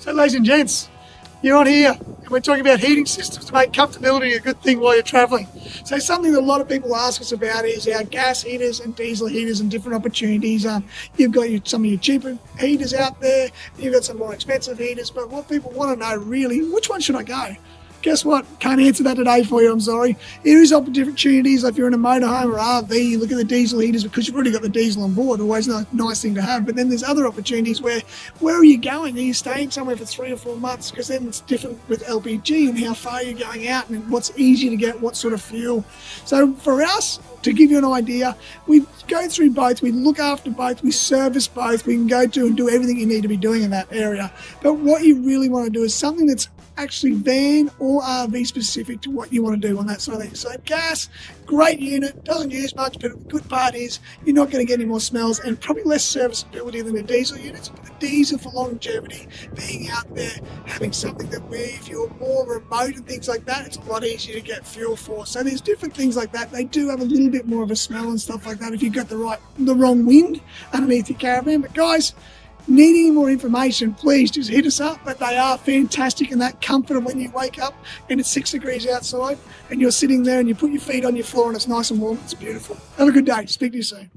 So ladies and gents, you're on here and we're talking about heating systems to make comfortability a good thing while you're travelling. So something that a lot of people ask us about is our gas heaters and diesel heaters and different opportunities. You've got some of your cheaper heaters out there, you've got some more expensive heaters, but what people want to know really, which one should I go? Guess what? Can't answer that today for you, I'm sorry. There is opportunities if you're in a motorhome or RV, you look at the diesel heaters because you've already got the diesel on board, always a nice thing to have. But then there's other opportunities where are you going? Are you staying somewhere for 3 or 4 months? Because then it's different with LPG and how far you're going out and what's easy to get, what sort of fuel. So for us, to give you an idea, we go through both, we look after both, we service both, we can go to and do everything you need to be doing in that area. But what you really want to do is something that's actually van or RV specific to what you want to do on that side of things. So gas, great unit, doesn't use much, but the good part is you're not going to get any more smells and probably less serviceability than the diesel units. But the diesel for longevity, being out there, having something that where if you're more remote and things like that, it's a lot easier to get fuel for. So there's different things like that. They do have a little bit more of a smell and stuff like that if you've got the wrong wind underneath your caravan. But guys, need any more information, please just hit us up. But they are fantastic and that comfort of when you wake up and it's 6 degrees outside and you're sitting there and you put your feet on your floor and it's nice and warm. It's beautiful. Have a good day. Speak to you soon.